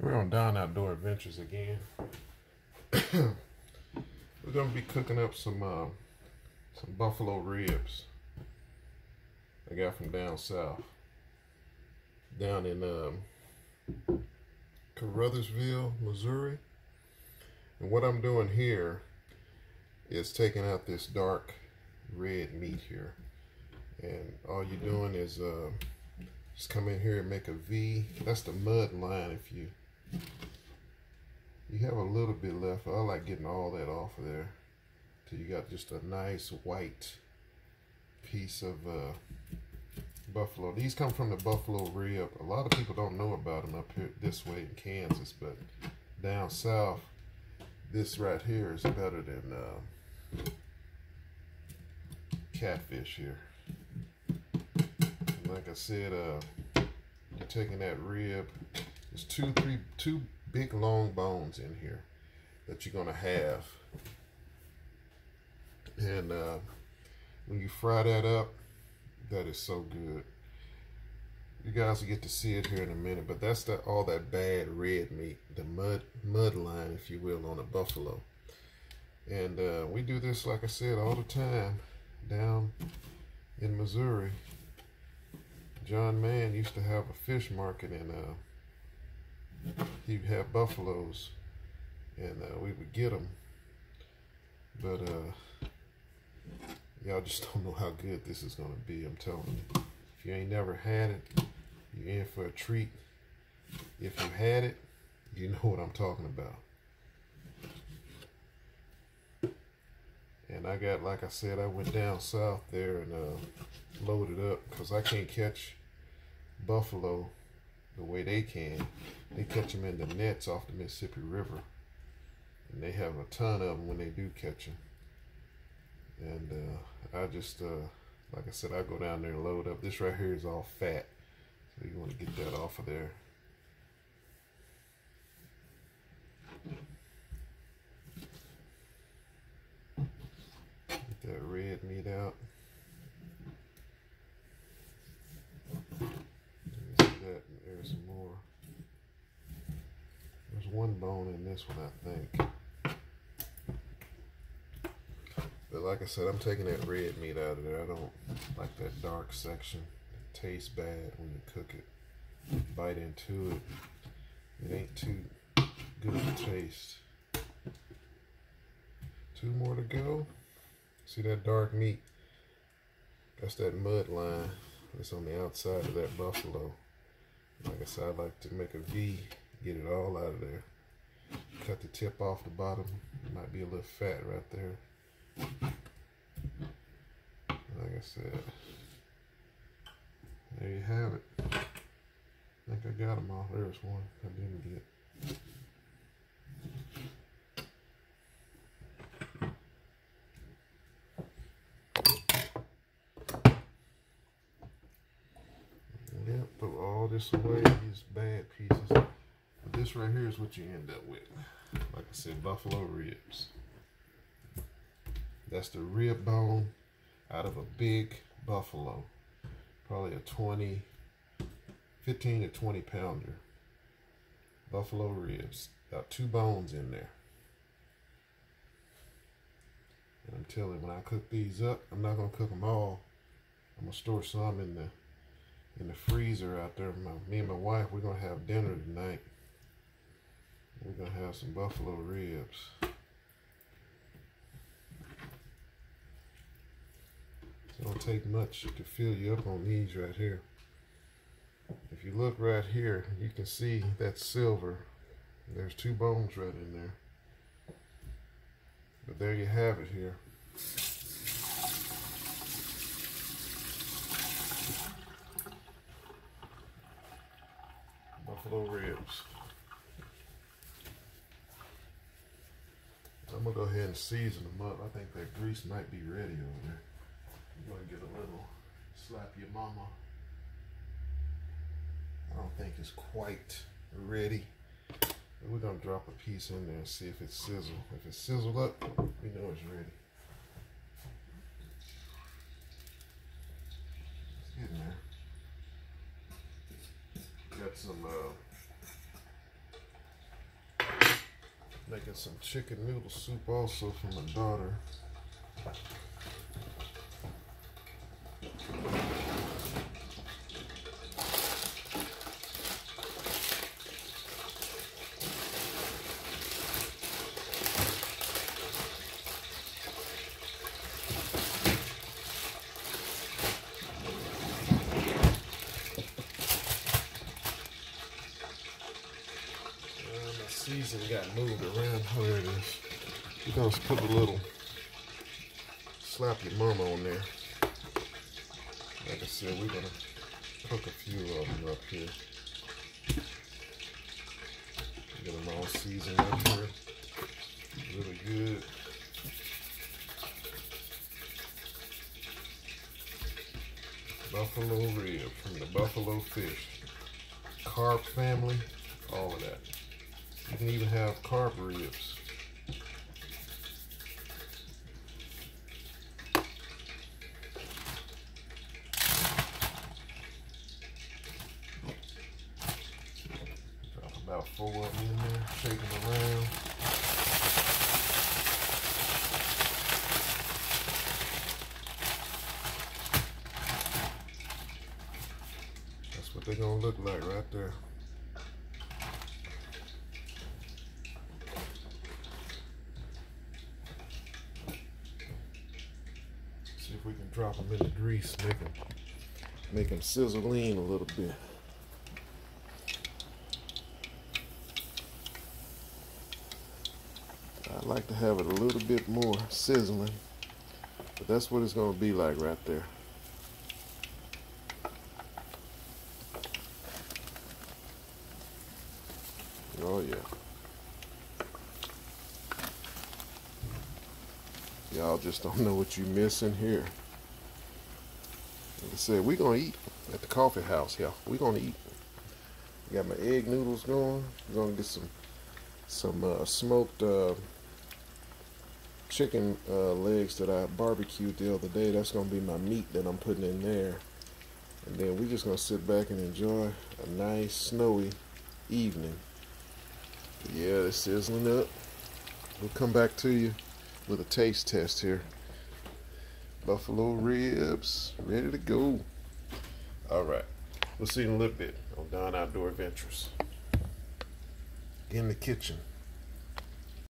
We're on Down Outdoor Adventures again. We're gonna be cooking up some buffalo ribs I got from down south, down in Caruthersville, Missouri. And what I'm doing here is taking out this dark red meat here, and all you're doing is just come in here and make a V. That's the mud line. If you have a little bit left, I like getting all that off of there till you got just a nice white piece of buffalo. These come from the buffalo rib. A lot of people don't know about them up here this way in Kansas, but down south, this right here is better than catfish here. And like I said, you're taking that rib. There's two big long bones in here that you're gonna have, and when you fry that up, that is so good. You guys will get to see it here in a minute, but that's all that bad red meat, the mud line, if you will, on a buffalo. And we do this, like I said, all the time down in Missouri. John Mann used to have a fish market, and he'd have buffaloes, and we would get them. But y'all just don't know how good this is gonna be. I'm telling you. If you ain't never had it, you're in for a treat. If you had it, you know what I'm talking about. And I got, like I said, I went down south there and loaded up, because I can't catch buffalo the way they can. They catch them in the nets off the Mississippi River, and they have a ton of them when they do catch them. And I just, like I said, I go down there and load up. This right here is all fat, so you want to get that off of there. Get that red meat out. There's some more. There's one bone in this one, I think. But like I said, I'm taking that red meat out of there. I don't like that dark section. It tastes bad when you cook it. You bite into it, it ain't too good to taste. Two more to go. See that dark meat? That's that mud line that's on the outside of that buffalo. Like I said, I like to make a V, get it all out of there. Cut the tip off the bottom. It might be a little fat right there. Like I said, there you have it. I think I got them all. There's one I didn't get. Yep, put all this away, these bad pieces. But this right here is what you end up with. Like I said, buffalo ribs. That's the rib bone out of a big buffalo. Probably a 15 to 20 pounder. Buffalo ribs. Got two bones in there. And I'm telling you, when I cook these up, I'm not gonna cook them all. I'm gonna store some in the freezer out there. Me and my wife, we're gonna have dinner tonight. We're gonna have some buffalo ribs. It don't take much to fill you up on these right here. If you look right here, you can see that silver. There's two bones right in there. But there you have it here. Buffalo ribs. I'm gonna go ahead and season them up. I think that grease might be ready over there. I'm gonna get a little slap your mama. I don't think it's quite ready. But we're gonna drop a piece in there and see if it sizzles. If it sizzled up, we know it's ready. It's getting there. Got some Making some chicken noodle soup also for my daughter. Season got moved around. Where it is. We're gonna put a little slap your mama on there. Like I said, we're gonna cook a few of them up here. Get them all seasoned up here. Really good. Buffalo rib from the buffalo fish. Carp family, all of that. You can even have carp ribs. Drop about 4 of them in there, shake them around. That's what they're gonna look like right there. See if we can drop them in the grease, make them sizzle lean a little bit. I like to have it a little bit more sizzling, but that's what it's going to be like right there. Oh yeah. Y'all just don't know what you missing here. Like I said, we're going to eat at the coffee house here. We're going to eat. Got my egg noodles going. We're going to get some smoked chicken legs that I barbecued the other day. That's going to be my meat that I'm putting in there. And then we're just going to sit back and enjoy a nice snowy evening. Yeah, it's sizzling up. We'll come back to you with a taste test here. Buffalo ribs, ready to go. All right, we'll see you in a little bit on Don Outdoor Adventures. In the kitchen.